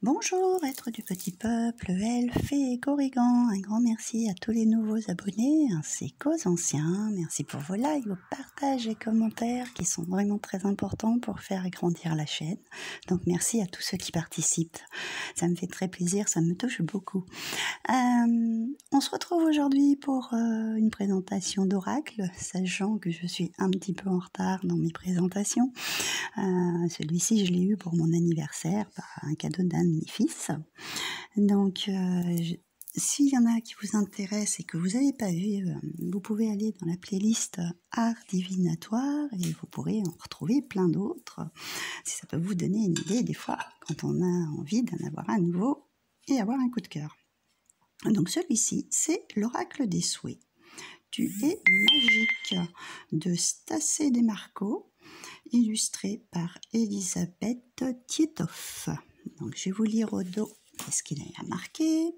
Bonjour, êtres du petit peuple, elfes, fées et corrigans. Un grand merci à tous les nouveaux abonnés ainsi qu'aux anciens. Merci pour vos likes, vos partages et commentaires qui sont vraiment très importants pour faire grandir la chaîne. Donc merci à tous ceux qui participent. Ça me fait très plaisir, ça me touche beaucoup. On se retrouve aujourd'hui pour une présentation d'oracle, sachant que je suis un petit peu en retard dans mes présentations. Celui-ci, je l'ai eu pour mon anniversaire, un cadeau d'un de mes fils. Donc, s'il y en a qui vous intéressent et que vous n'avez pas vu, vous pouvez aller dans la playlist Art divinatoire et vous pourrez en retrouver plein d'autres. Si ça peut vous donner une idée, des fois, quand on a envie d'en avoir un nouveau et avoir un coup de cœur. Donc, celui-ci, c'est l'oracle des souhaits. Tu es magique de Stacey Demarco, illustré par Elisabeth Tietoff. Donc, je vais vous lire au dos qu'est-ce qu'il a marqué.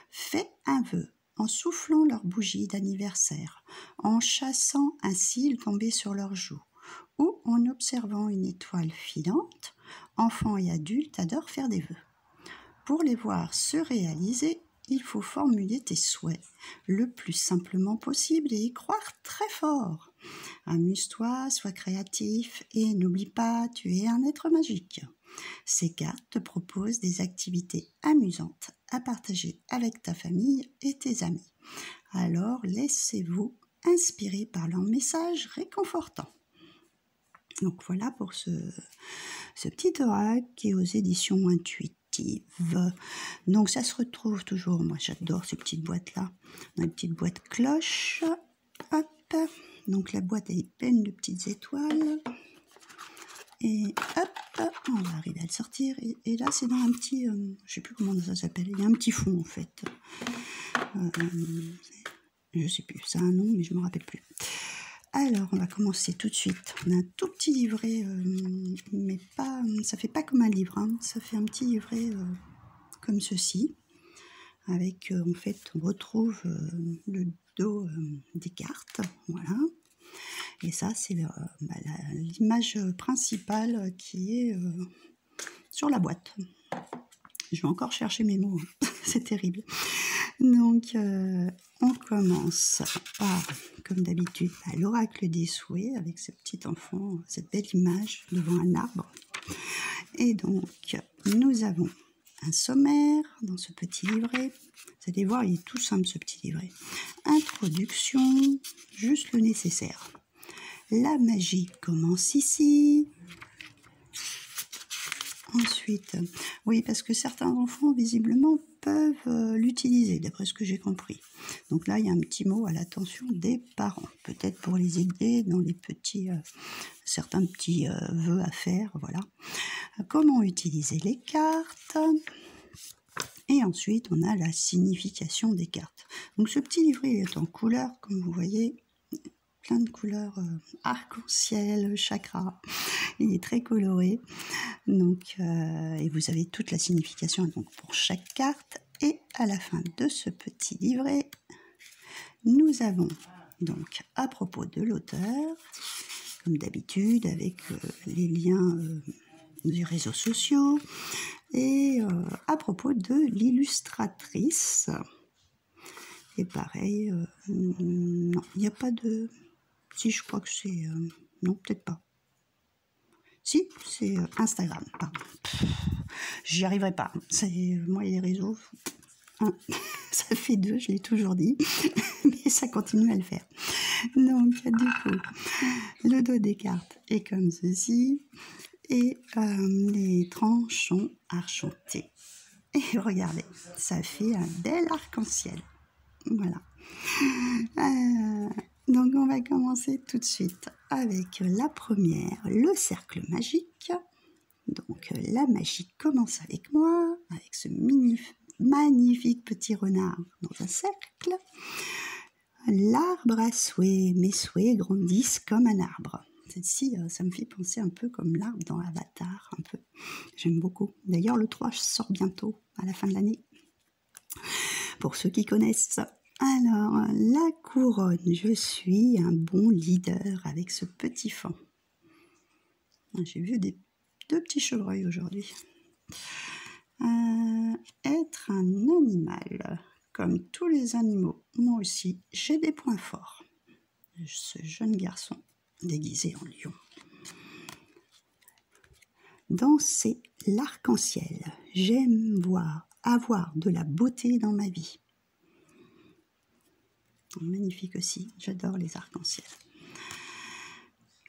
Fais un vœu en soufflant leur bougie d'anniversaire, en chassant un cil tombé sur leurs joues, ou en observant une étoile filante. Enfants et adultes adorent faire des vœux. Pour les voir se réaliser, il faut formuler tes souhaits le plus simplement possible et y croire très fort. Amuse-toi, sois créatif et n'oublie pas, tu es un être magique. Ces cartes te proposent des activités amusantes à partager avec ta famille et tes amis. Alors laissez-vous inspirer par leurs messages réconfortants. Donc voilà pour ce petit oracle qui est aux éditions intuitives. Donc ça se retrouve toujours, moi j'adore ces petites boîtes là, dans une petite boîte cloche. Hop, donc la boîte elle est pleine de petites étoiles. Et hop, on va arriver à le sortir. Et là c'est dans un petit, je sais plus comment ça s'appelle, il y a un petit fond en fait. Je sais plus, ça a un nom mais je me rappelle plus. Alors, on va commencer tout de suite. On a un tout petit livret, mais pas, ça fait pas comme un livre, hein. Ça fait un petit livret comme ceci, avec, en fait, on retrouve le dos des cartes, voilà. Et ça, c'est l'image principale qui est sur la boîte. Je vais encore chercher mes mots, hein. C'est terrible. Donc, on commence par, comme d'habitude, l'oracle des souhaits avec ce petit enfant, cette belle image devant un arbre. Et donc, nous avons un sommaire dans ce petit livret. Vous allez voir, il est tout simple ce petit livret. Introduction, juste le nécessaire. La magie commence ici. Ensuite, oui, parce que certains enfants, visiblement, peuvent l'utiliser, d'après ce que j'ai compris. Donc là, il y a un petit mot à l'attention des parents, peut-être pour les aider dans les petits, certains petits vœux à faire, voilà. Comment utiliser les cartes. Et ensuite, on a la signification des cartes. Donc ce petit livret est en couleur, comme vous voyez, plein de couleurs arc-en-ciel, chakra. Il est très coloré. Donc, et vous avez toute la signification donc, pour chaque carte. Et à la fin de ce petit livret, nous avons donc à propos de l'auteur, comme d'habitude, avec les liens des réseaux sociaux, et à propos de l'illustratrice. Et pareil, non, il n'y a pas de... Si, je crois que c'est... non, peut-être pas. Si, c'est Instagram, pardon. J'y arriverai pas. Moi, les réseaux, ça fait 2, je l'ai toujours dit, mais ça continue à le faire. Donc, du coup, le dos des cartes est comme ceci, et les tranches sont argentées. Et regardez, ça fait un bel arc-en-ciel. Voilà. Donc, on va commencer tout de suite avec la première, le cercle magique. Donc, la magie commence avec moi, avec ce magnifique petit renard dans un cercle. L'arbre à souhait, mes souhaits grandissent comme un arbre. Celle-ci, ça me fait penser un peu comme l'arbre dans Avatar, un peu. J'aime beaucoup. D'ailleurs, le 3 sort bientôt, à la fin de l'année. Pour ceux qui connaissent. Alors, la couronne, je suis un bon leader avec ce petit fan. J'ai vu deux petits chevreuils aujourd'hui. être un animal. Comme tous les animaux, moi aussi, j'ai des points forts. Ce jeune garçon déguisé en lion. Danser l'arc-en-ciel. J'aime avoir de la beauté dans ma vie. Magnifique aussi, j'adore les arcs-en-ciel.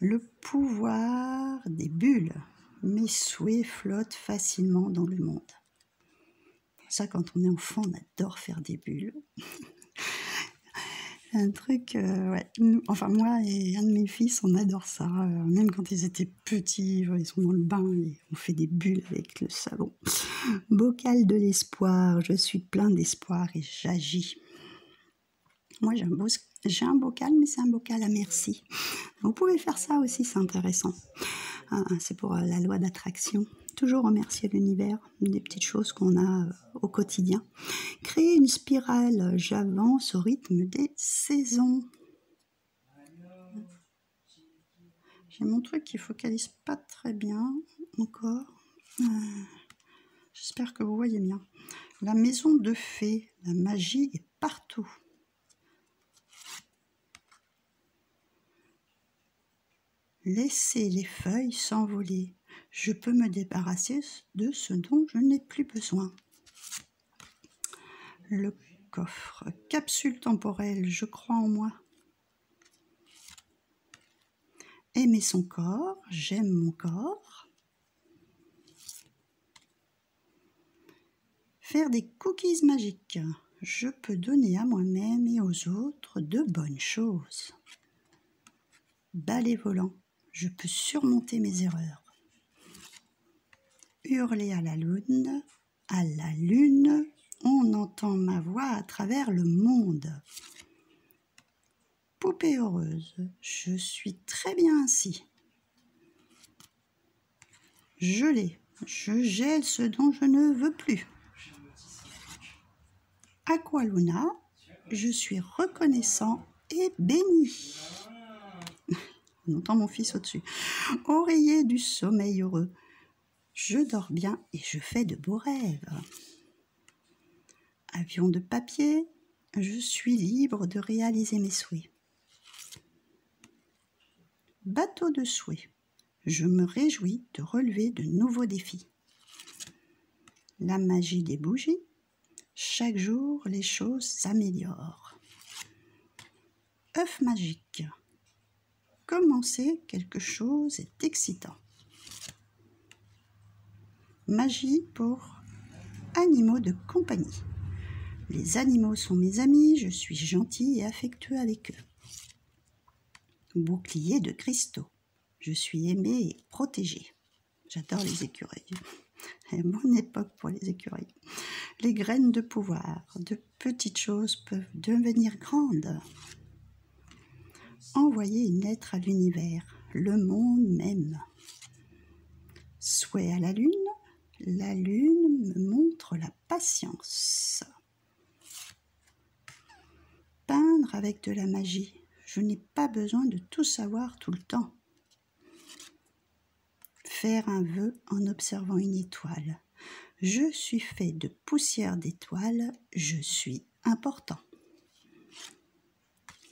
Le pouvoir des bulles. Mes souhaits flottent facilement dans le monde. Ça, quand on est enfant, on adore faire des bulles. Un truc, ouais. Enfin, moi et un de mes fils, on adore ça. Même quand ils étaient petits, ils sont dans le bain et on fait des bulles avec le savon. Bocal de l'espoir. Je suis plein d'espoir et j'agis. Moi, j'ai un bocal, mais c'est un bocal à merci. Vous pouvez faire ça aussi, c'est intéressant. C'est pour la loi d'attraction. Toujours remercier l'univers des petites choses qu'on a au quotidien. Créer une spirale, j'avance au rythme des saisons. J'ai mon truc qui focalise pas très bien encore. J'espère que vous voyez bien. La maison de fées, la magie est partout. Laissez les feuilles s'envoler. Je peux me débarrasser de ce dont je n'ai plus besoin. Le coffre. Capsule temporelle, je crois en moi. Aimer son corps, j'aime mon corps. Faire des cookies magiques. Je peux donner à moi-même et aux autres de bonnes choses. Balai volant. Je peux surmonter mes erreurs. Hurler à la lune, on entend ma voix à travers le monde. Poupée heureuse, je suis très bien ainsi. Geler, je gèle ce dont je ne veux plus. Aqualuna, je suis reconnaissant et béni. On entend mon fils au-dessus. Oreiller du sommeil heureux. Je dors bien et je fais de beaux rêves. Avion de papier, je suis libre de réaliser mes souhaits. Bateau de souhait, je me réjouis de relever de nouveaux défis. La magie des bougies, chaque jour les choses s'améliorent. œuf magique. Commencer quelque chose est excitant. Magie pour animaux de compagnie. Les animaux sont mes amis, je suis gentil et affectueux avec eux. Bouclier de cristaux. Je suis aimé et protégé. J'adore les écureuils. C'est mon époque pour les écureuils. Les graines de pouvoir. De petites choses peuvent devenir grandes. Envoyer une lettre à l'univers. Le monde m'aime. Souhait à la lune. La lune me montre la patience. Peindre avec de la magie. Je n'ai pas besoin de tout savoir tout le temps. Faire un vœu en observant une étoile. Je suis fait de poussière d'étoiles, je suis important.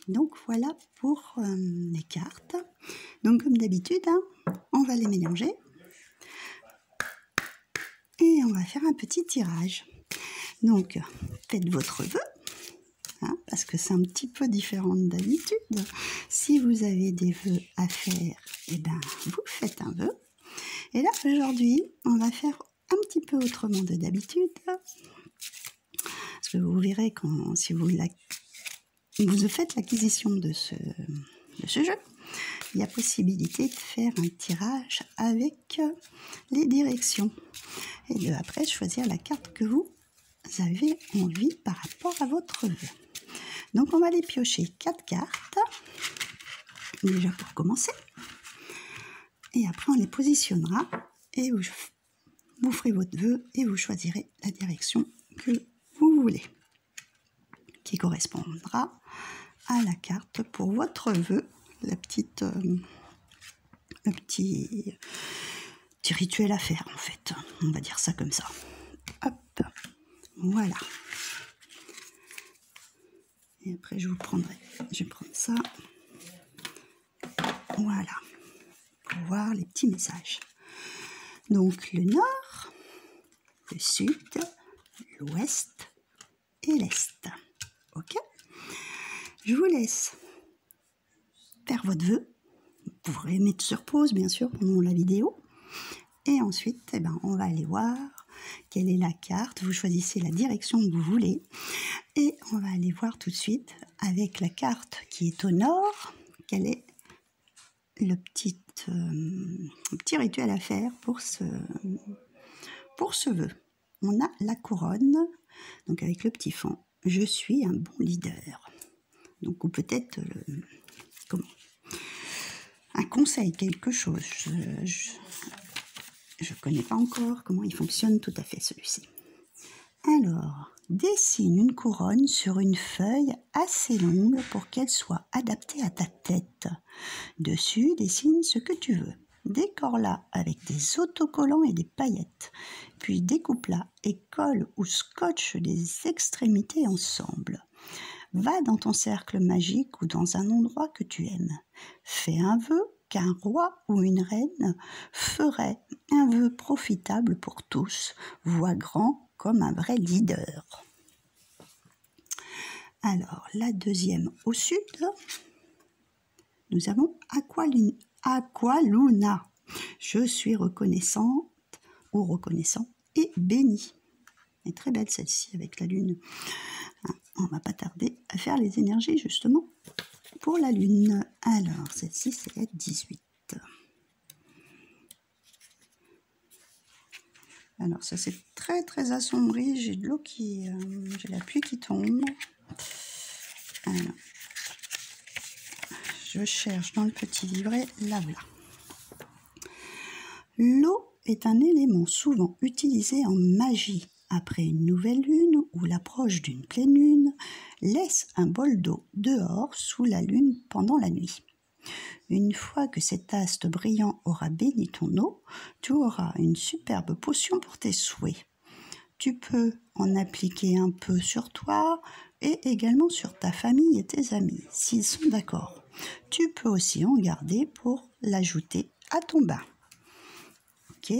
Donc voilà pour les cartes. Donc comme d'habitude, on va les mélanger. Et on va faire un petit tirage. Donc faites votre vœu. Parce que c'est un petit peu différent d'habitude. Si vous avez des vœux à faire, vous faites un vœu. Et là, aujourd'hui, on va faire un petit peu autrement de d'habitude. Parce que vous verrez, si vous faites l'acquisition de ce jeu, il y a possibilité de faire un tirage avec les directions. Et après, choisir la carte que vous avez envie par rapport à votre vœu. Donc, on va les piocher 4 cartes, déjà pour commencer. Et après, on les positionnera et vous ferez votre vœu et vous choisirez la direction que vous voulez, qui correspondra à la carte pour votre vœu, le petit rituel à faire, en fait. On va dire ça comme ça. Hop. Voilà. Et après, je vais prendre ça. Voilà. Pour voir les petits messages. Donc, le nord, le sud, l'ouest et l'est. Ok? Je vous laisse faire votre vœu. Vous pourrez mettre sur pause, bien sûr, pendant la vidéo. Et ensuite, eh ben, on va aller voir quelle est la carte. Vous choisissez la direction que vous voulez. Et on va aller voir tout de suite, avec la carte qui est au nord, quel est le petit rituel à faire pour ce vœu. On a la couronne, donc avec le petit fond. Je suis un bon leader. Donc, ou peut-être, un conseil, quelque chose. Je ne connais pas encore comment il fonctionne tout à fait, celui-ci. Alors, dessine une couronne sur une feuille assez longue pour qu'elle soit adaptée à ta tête. Dessus, dessine ce que tu veux. Décore-la avec des autocollants et des paillettes. Puis découpe-la et colle ou scotche les extrémités ensemble. Va dans ton cercle magique ou dans un endroit que tu aimes. Fais un vœu qu'un roi ou une reine ferait, un vœu profitable pour tous. Vois grand comme un vrai leader. Alors, la deuxième au sud, nous avons Aqualuna. Je suis reconnaissante ou reconnaissant et béni. Elle est très belle celle-ci avec la lune. On ne va pas tarder à faire les énergies justement pour la lune. Alors, celle-ci, c'est la 18. Alors, ça c'est très très assombri. J'ai de l'eau qui... j'ai la pluie qui tombe. Alors, je cherche dans le petit livret. Là, voilà. L'eau est un élément souvent utilisé en magie. Après une nouvelle lune ou l'approche d'une pleine lune, laisse un bol d'eau dehors sous la lune pendant la nuit. Une fois que cet astre brillant aura béni ton eau, tu auras une superbe potion pour tes souhaits. Tu peux en appliquer un peu sur toi et également sur ta famille et tes amis, s'ils sont d'accord. Tu peux aussi en garder pour l'ajouter à ton bain. Ok ?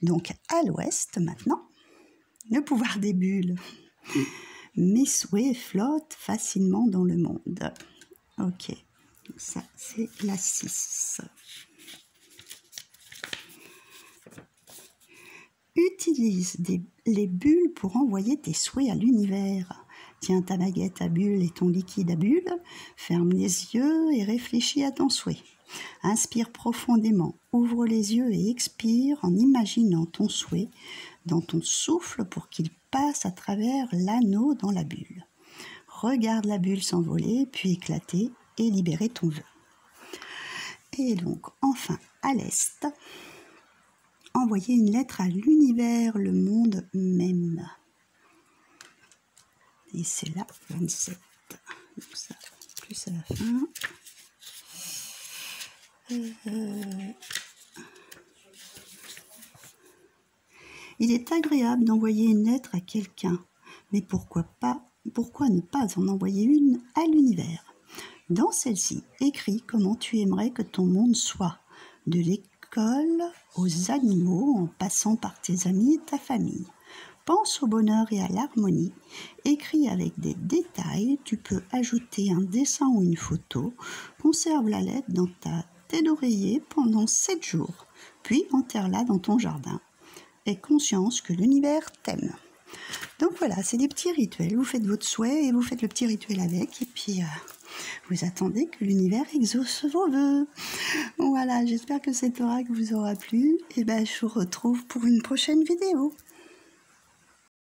Donc à l'ouest maintenant, le pouvoir des bulles. Mes souhaits flottent facilement dans le monde. Ok, donc ça c'est la 6. Utilise les bulles pour envoyer tes souhaits à l'univers. Tiens ta baguette à bulles et ton liquide à bulles, ferme les yeux et réfléchis à ton souhait. Inspire profondément, ouvre les yeux et expire en imaginant ton souhait dans ton souffle pour qu'il passe à travers l'anneau dans la bulle. Regarde la bulle s'envoler, puis éclater et libérer ton vœu. Et donc, enfin, à l'est, envoyer une lettre à l'univers, le monde même. Et c'est là, 27. Donc ça, plus à la fin. Il est agréable d'envoyer une lettre à quelqu'un, mais pourquoi ne pas en envoyer une à l'univers? Dans celle-ci, écris comment tu aimerais que ton monde soit, de l'école aux animaux en passant par tes amis et ta famille. Pense au bonheur et à l'harmonie. Écris avec des détails, tu peux ajouter un dessin ou une photo. Conserve la lettre dans ta tête d'oreiller pendant 7 jours, puis enterre-la dans ton jardin. Aie conscience que l'univers t'aime. Donc voilà, c'est des petits rituels. Vous faites votre souhait et vous faites le petit rituel avec. Et puis, vous attendez que l'univers exauce vos vœux. Voilà, j'espère que cet oracle vous aura plu. Et je vous retrouve pour une prochaine vidéo.